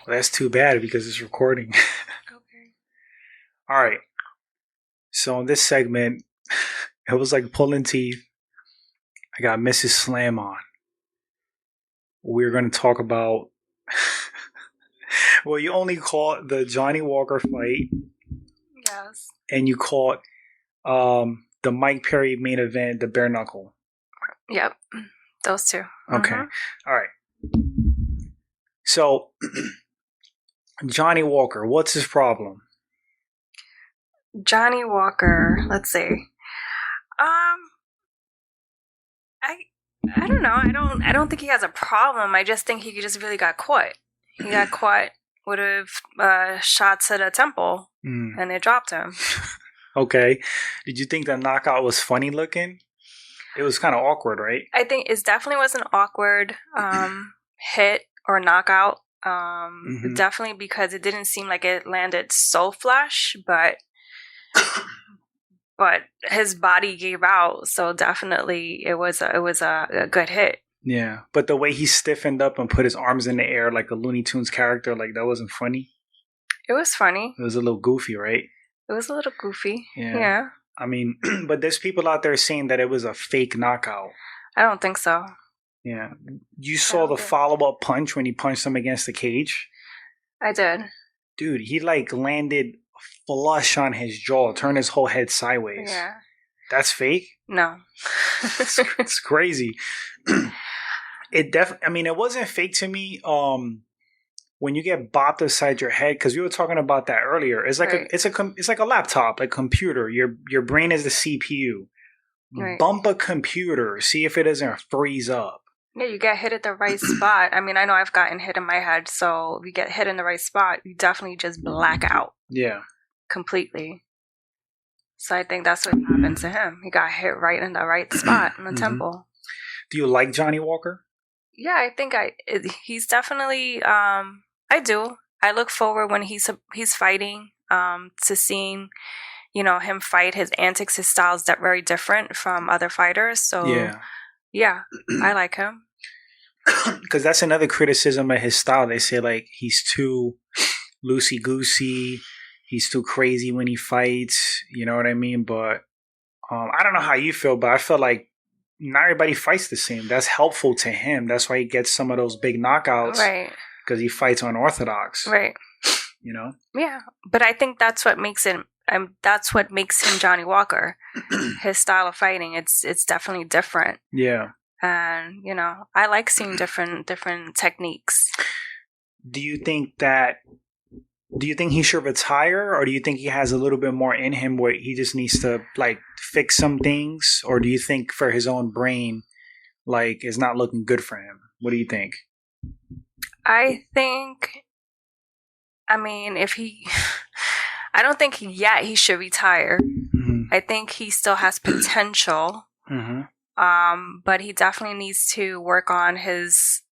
Well, that's too bad because it's recording. Okay. All right. So in this segment, it was like pulling teeth. I got Mrs. Slam on. We're going to talk about. Well, you only caught the Johnny Walker fight. Yes. And you caught the Mike Perry main event, the bare knuckle. Yep. Those two. Okay. All right. So, Johnny Walker, what's his problem? Johnny Walker, let's see. I don't know. I don't think he has a problem. I just think he just really got caught. He got caught with shots at a temple, and it dropped him. Okay. Did you think the knockout was funny looking? It was kind of awkward, right? I think it definitely was an awkward hit or knockout. Definitely because it didn't seem like it landed so flush, but his body gave out, so definitely it was a good hit. Yeah, but the way he stiffened up and put his arms in the air like a Looney Tunes character, like that wasn't funny. It was funny. It was a little goofy, right? It was a little goofy. Yeah. I mean, but there's people out there saying that it was a fake knockout. I don't think so. Yeah. You saw the follow-up punch when he punched him against the cage? I did. Dude, he like landed flush on his jaw, turned his whole head sideways. Yeah. That's fake? No. It's crazy. I mean, it wasn't fake to me. When you get bopped upside your head, because we were talking about that earlier. It's like it's like a laptop, a computer. Your brain is the CPU. Right. Bump a computer, see if it doesn't freeze up. Yeah, you get hit at the right spot. I mean, I know I've gotten hit in my head, so if you get hit in the right spot, you definitely just black out. Yeah. Completely. So I think that's what happened to him. He got hit right in the right spot in the temple. Do you like Johnny Walker? Yeah, I think he's definitely. I do. I look forward when he's fighting to seeing, him fight. His antics, his styles that very different from other fighters. So yeah, I like him. Because that's another criticism of his style. They say like he's too loosey goosey. He's too crazy when he fights. You know what I mean? But I don't know how you feel, but I feel like not everybody fights the same. That's helpful to him. That's why he gets some of those big knockouts. Right. Because he fights unorthodox. Right. Yeah. But I think that's what makes him Johnny Walker. His style of fighting, it's definitely different. Yeah. And, I like seeing different techniques. Do you think he should retire, or do you think he has a little bit more in him where he just needs to like fix some things, or do you think for his own brain, like it's not looking good for him? What do you think? I mean, I don't think yet he should retire. I think he still has potential. But he definitely needs to work on his,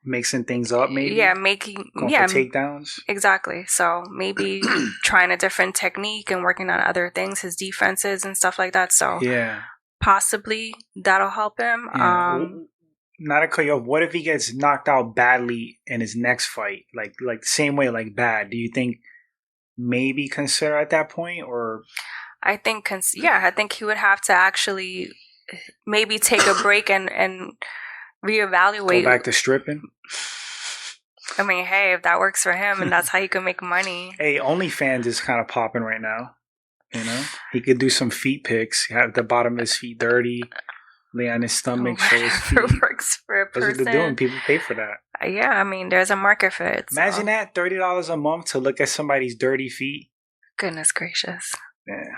mixing things up, maybe. Yeah, for takedowns. Exactly. So maybe trying a different technique and working on other things, his defenses and stuff like that. So possibly that'll help him. Yeah. Not to cut you off. What if he gets knocked out badly in his next fight, like the same way, like bad? Do you think maybe consider at that point, or? I think I think he would have to actually maybe take a break and reevaluate. Go back to stripping. I mean, hey, if that works for him and that's how he can make money. Hey, OnlyFans is kind of popping right now. He could do some feet pics. Have the bottom of his feet dirty, lay on his stomach, show his feet. Works for a person. That's what they're doing. People pay for that. Yeah, I mean, there's a market for it. So. Imagine that, $30 a month to look at somebody's dirty feet. Goodness gracious. Yeah.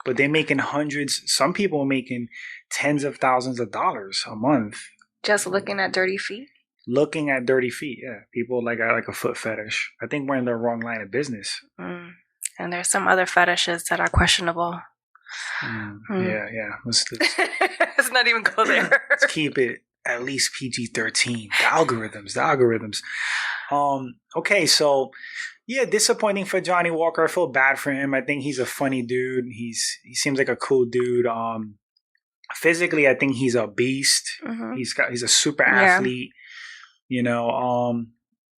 But they're making hundreds. Some people are making tens of thousands of dollars a month. Just looking at dirty feet? Looking at dirty feet, yeah. People got like a foot fetish. I think we're in the wrong line of business. And there's some other fetishes that are questionable. Yeah. Let's not even go there. Let's keep it at least PG-13. The algorithms. Okay, so yeah, disappointing for Johnny Walker. I feel bad for him. I think he's a funny dude. He seems like a cool dude. Physically, I think he's a beast. He's a super athlete.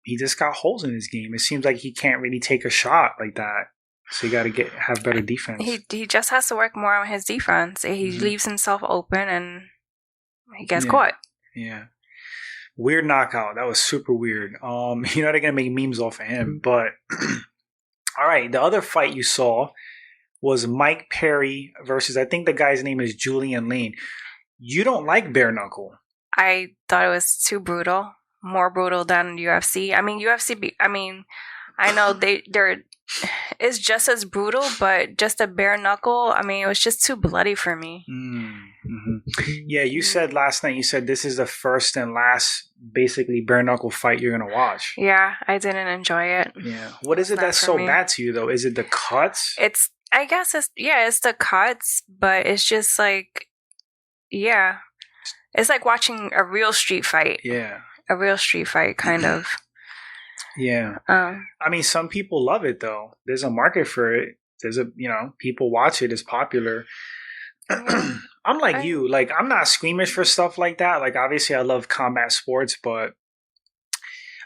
he just got holes in his game. It seems like he can't really take a shot like that. So you got to have better defense. He just has to work more on his defense. He leaves himself open and he gets caught. Yeah. Weird knockout. That was super weird. They're gonna make memes off of him. But all right, the other fight you saw was Mike Perry versus, I think the guy's name is Julian Lane. You don't like bare knuckle. I thought it was too brutal, more brutal than UFC. I mean, I know they're it's just as brutal, but just a bare knuckle, I mean, it was just too bloody for me. Yeah, you said last night, this is the first and last basically bare knuckle fight you're going to watch. Yeah, I didn't enjoy it. Yeah. What is it that's so bad to you, though? Is it the cuts? I guess it's the cuts, but it's just like, yeah. It's like watching a real street fight. Yeah. A real street fight, kind of. Yeah. I mean, some people love it, though. There's a market for it. People watch it. It's popular. I'm like you. Like, I'm not squeamish for stuff like that. Like, obviously, I love combat sports, but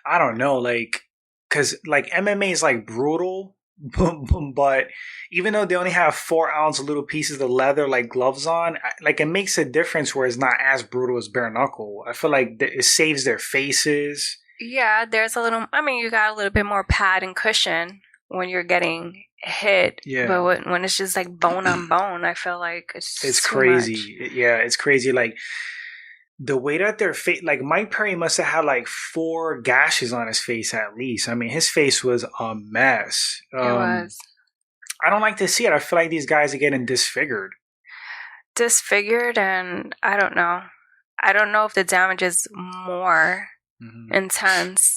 I don't know. Like, because, like, MMA is, like, brutal. But even though they only have 4-ounce little pieces of leather, like, gloves on, like, it makes a difference where it's not as brutal as bare knuckle. I feel like it saves their faces. Yeah, there's you got a little bit more pad and cushion when you're getting hit. Yeah. But when it's just like bone on bone, I feel like it's crazy. Much. Yeah, it's crazy. Like the way that their face, like Mike Perry must have had like 4 gashes on his face at least. I mean, his face was a mess. It was. I don't like to see it. I feel like these guys are getting disfigured. And I don't know. I don't know if the damage is more intense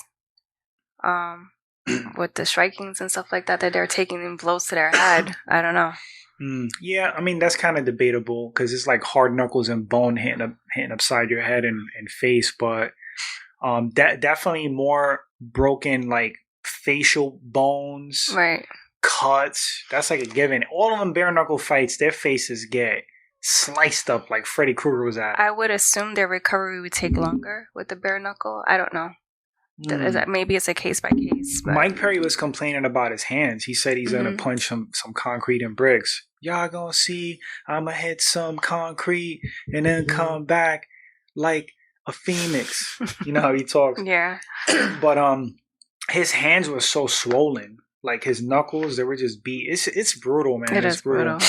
with the strikings and stuff like that they're taking in blows to their head. I don't know. Yeah, I mean, that's kind of debatable because it's like hard knuckles and bone hitting upside your head and face, but definitely more broken like facial bones, right? Cuts. That's like a given. All of them bare knuckle fights, their faces get sliced up like Freddy Krueger was at. I would assume their recovery would take longer with the bare knuckle. I don't know. Maybe it's a case by case. But. Mike Perry was complaining about his hands. He said he's gonna punch some concrete and bricks. Y'all gonna see I'ma hit some concrete and then come back like a phoenix. You know how he talks. Yeah. But his hands were so swollen. Like his knuckles, they were just beat. It's brutal, man. It's brutal.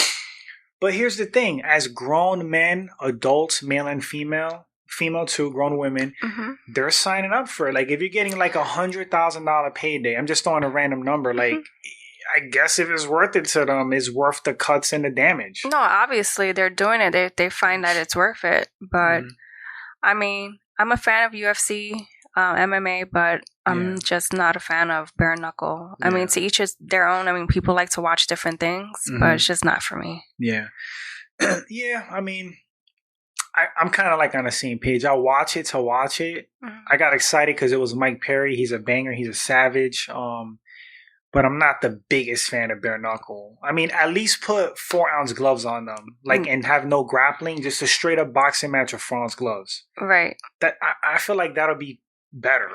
But here's the thing: as grown men, adults, male and female too, grown women, they're signing up for it. Like if you're getting like $100,000 payday, I'm just throwing a random number. Like I guess if it's worth it to them, it's worth the cuts and the damage. No, obviously they're doing it. They find that it's worth it. But I mean, I'm a fan of UFC, MMA, but I'm just not a fan of bare knuckle. I mean, to each their own. I mean, people like to watch different things, but it's just not for me. Yeah. Yeah, I mean, I'm kind of like on the same page. I watch it to watch it. I got excited because it was Mike Perry. He's a banger. He's a savage. But I'm not the biggest fan of bare knuckle. I mean, at least put 4-ounce gloves on them, like, and have no grappling, just a straight up boxing match with 4-ounce gloves. Right. That I feel like that'll be better.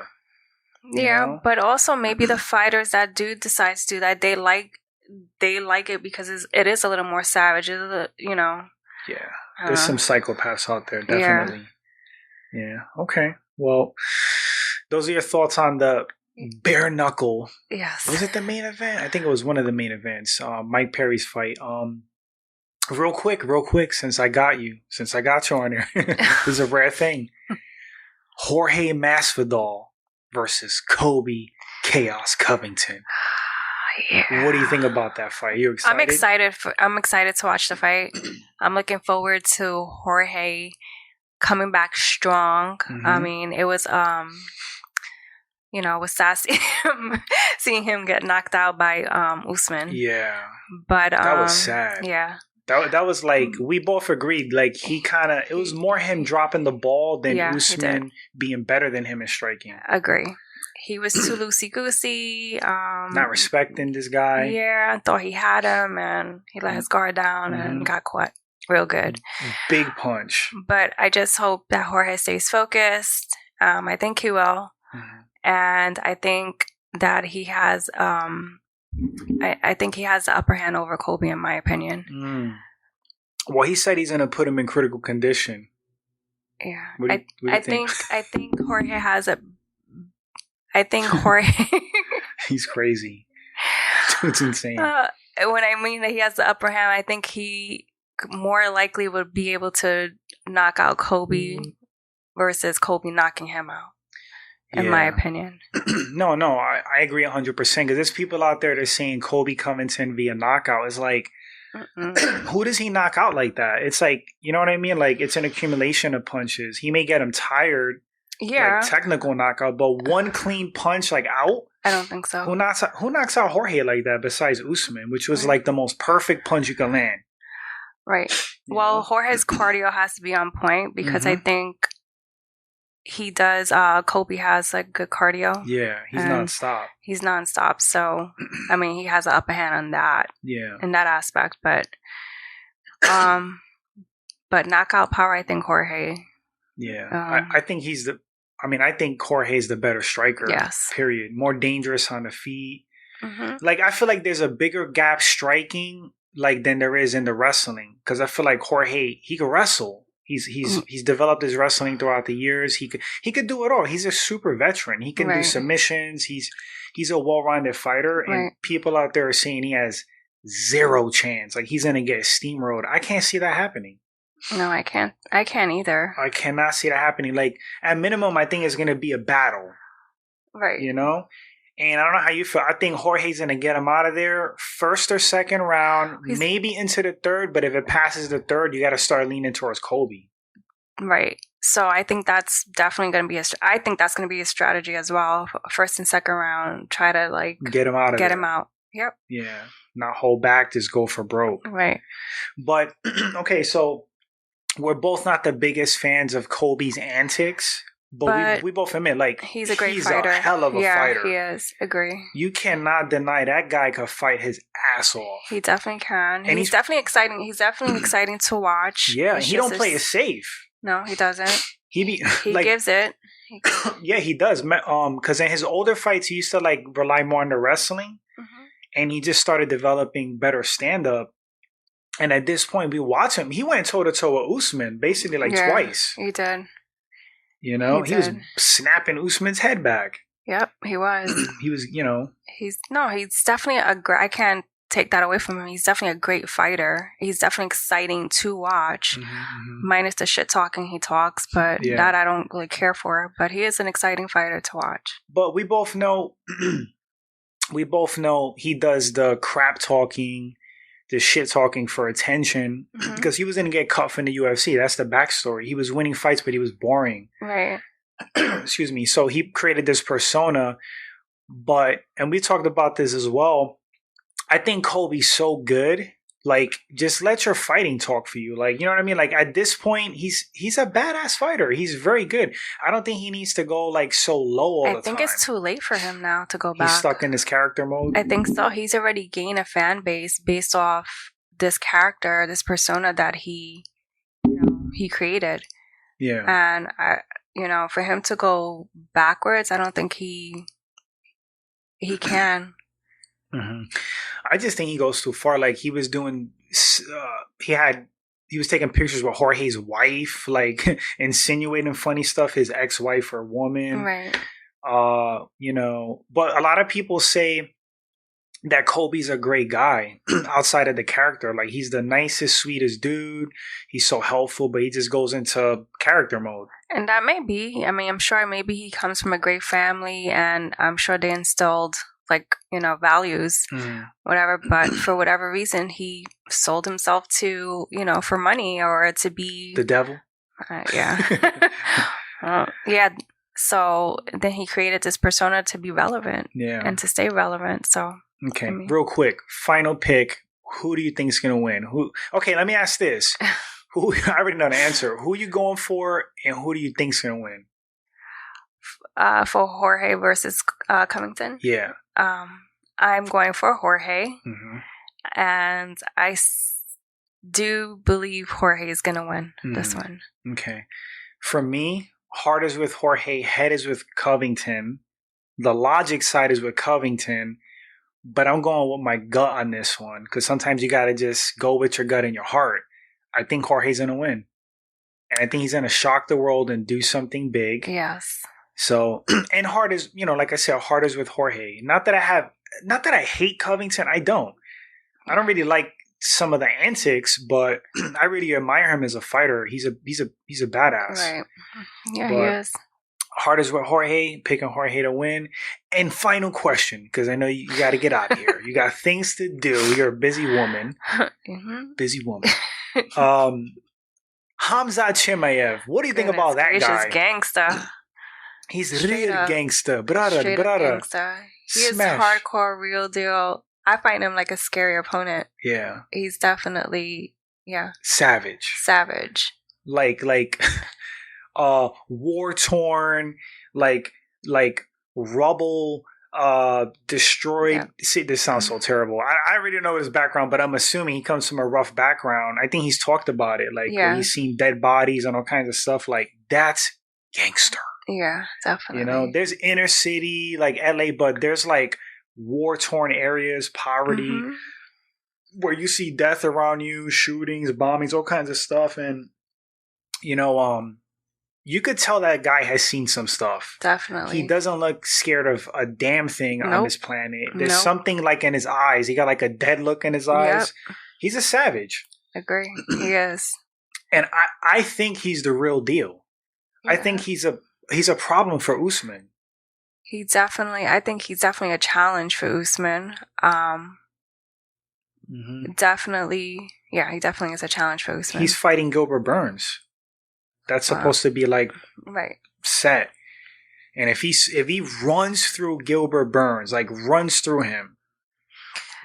Yeah, know? But also maybe the fighters that do decide to do that, they like it because it is a little more savage. You know. Yeah. There's some psychopaths out there, definitely. Yeah. Okay. Well, those are your thoughts on the bare knuckle. Yes. Was it the main event? I think it was one of the main events. Mike Perry's fight. Real quick, since I got you on here. This is a rare thing. Jorge Masvidal versus Kobe Chaos Covington. Yeah. What do you think about that fight? Are you excited? I'm excited to watch the fight. I'm looking forward to Jorge coming back strong. I mean, it was it was sad seeing him get knocked out by Usman. Yeah. But that was sad. Yeah. That was like, we both agreed, like it was more him dropping the ball than Usman being better than him in striking. I agree. He was too loosey-goosey. Not respecting this guy. Yeah, I thought he had him, and he let his guard down and got caught real good. Big punch. But I just hope that Jorge stays focused. I think he will. and I think that he has. I think he has the upper hand over Colby, in my opinion. Well, he said he's going to put him in critical condition. Yeah, what do you think? I think Jorge has a. I think Jorge. He's crazy. It's insane. When I mean that he has the upper hand, I think he more likely would be able to knock out Colby versus Colby knocking him out. In my opinion. No, I agree 100%. Because there's people out there that are saying Colby Covington via knockout. It's like, who does he knock out like that? It's like, you know what I mean? Like, it's an accumulation of punches. He may get him tired. Yeah. Like, technical knockout. But one clean punch, like, out? I don't think so. Who knocks out Jorge like that besides Usman? Which was, like, the most perfect punch you can land. Right. Well, Jorge's cardio has to be on point because I think... he does. Colby has like good cardio. Yeah, he's nonstop. He's nonstop. So, I mean, he has an upper hand on that. Yeah, in that aspect. But knockout power, I think Jorge. Yeah, I think he's the. I mean, I think Jorge's the better striker. Yes. Period. More dangerous on the feet. Like, I feel like there's a bigger gap striking like than there is in the wrestling because I feel like Jorge he can wrestle. He's developed his wrestling throughout the years. He could do it all. He's a super veteran. He can do submissions. He's a well-rounded fighter. And people out there are saying he has zero chance. Like he's gonna get steamrolled. I can't see that happening. No, I can't. I can't either. I cannot see that happening. Like at minimum, I think it's gonna be a battle. Right. You know? And I don't know how you feel. I think Jorge's going to get him out of there first or second round, maybe into the third. But if it passes the third, you got to start leaning towards Colby. Right. So I think that's definitely going to be I think that's going to be a strategy as well. First and second round, try to like get him out of there. Get him out. Yep. Yeah. Not hold back, just go for broke. Right. But, okay, so we're both not the biggest fans of Colby's antics. But we both admit, like, he's a great fighter. He's a hell of a fighter. Yeah, he is. Agree. You cannot deny that guy could fight his ass off. He definitely can. And he's definitely exciting. He's definitely exciting to watch. Yeah, he don't play it safe. No, he doesn't. He like, gives it. Yeah, he does. Because in his older fights, he used to, like, rely more on the wrestling. And he just started developing better stand-up. And at this point, we watch him. He went toe-to-toe with Usman, basically, like, twice. He did. You know, he was snapping Usman's head back. Yep, he was. He was, you know. He's definitely I can't take that away from him. He's definitely a great fighter. He's definitely exciting to watch. Minus the shit talking he talks, but that I don't really care for. But he is an exciting fighter to watch. But we both know, he does the crap talking, the shit talking for attention because he was going to get cut from the UFC. That's the backstory. He was winning fights, but he was boring. Right. Excuse me. So he created this persona, and we talked about this as well. I think Colby's so good. Like, just let your fighting talk for you. Like, you know what I mean? Like, at this point, he's a badass fighter. He's very good. I don't think he needs to go, like, so low all the time. I think it's too late for him now to go back. He's stuck in his character mode? I think so. He's already gained a fan base based off this character, this persona that he created. Yeah. And, for him to go backwards, I don't think he can. I just think he goes too far. Like he was doing, he was taking pictures with Jorge's wife, like insinuating funny stuff, his ex-wife or woman. Right. But a lot of people say that Colby's a great guy outside of the character. Like he's the nicest, sweetest dude. He's so helpful, but he just goes into character mode. And that may be. I mean, I'm sure maybe he comes from a great family, and I'm sure they instilled values, whatever. But for whatever reason, he sold himself to, for money or to be the devil. Yeah. Yeah. So then he created this persona to be relevant. Yeah. And to stay relevant. So. Okay. Real quick. Final pick. Who do you think is going to win? Okay. Let me ask this. I already know the answer. Who are you going for and who do you think is going to win? For Jorge versus Covington? Yeah. I'm going for Jorge. And I do believe Jorge is going to win this one. Okay. For me, heart is with Jorge, head is with Covington. The logic side is with Covington, but I'm going with my gut on this one because sometimes you got to just go with your gut and your heart. I think Jorge's going to win. And I think he's going to shock the world and do something big. Yes. So, and heart is, like I said, heart is with Jorge. Not that I hate Covington. I don't really like some of the antics, but I really admire him as a fighter. He's a badass. Right. Yeah, but he is. Heart is with Jorge, picking Jorge to win. And final question, because I know you got to get out of here. You got things to do. You're a busy woman. Mm-hmm. Busy woman. Khamzat Chimaev. What do you think about that guy? He's gangster. He's Straight real up. Gangster. Brother. Gangster. He is Smash. hardcore, real deal. I find him like a scary opponent. Yeah. He's definitely, Savage. Like war torn, like rubble, destroyed. Yeah. See, this sounds so terrible. I really don't know his background, but I'm assuming he comes from a rough background. I think he's talked about it. Like he's seen dead bodies and all kinds of stuff. Like that's gangster. Yeah, definitely. There's inner city like LA, but there's like war torn areas, poverty, where you see death around you, shootings, bombings, all kinds of stuff, and you could tell that guy has seen some stuff. Definitely. He doesn't look scared of a damn thing on this planet. There's something like in his eyes. He got like a dead look in his eyes. Yep. He's a savage. Agree. He is. And I think he's the real deal. Yeah. I think he's a problem for Usman. I think he's definitely a challenge for Usman. Definitely. Yeah, he definitely is a challenge for Usman. He's fighting Gilbert Burns. That's supposed to be like set. And if he runs through Gilbert Burns, like runs through him,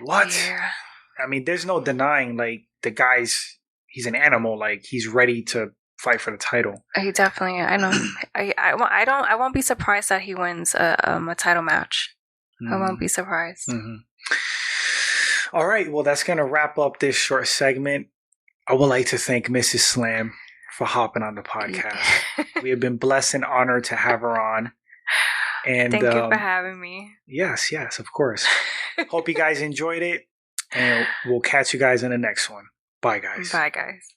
what? Yeah. I mean, there's no denying like the he's an animal. Like he's ready to fight for the title. He definitely. I know. I won't be surprised that he wins a title match. I won't be surprised. All right. Well, that's gonna wrap up this short segment. I would like to thank Mrs. Slam for hopping on the podcast. We have been blessed and honored to have her on. And thank you for having me. Yes, of course. Hope you guys enjoyed it. And we'll catch you guys in the next one. Bye, guys. Bye, guys.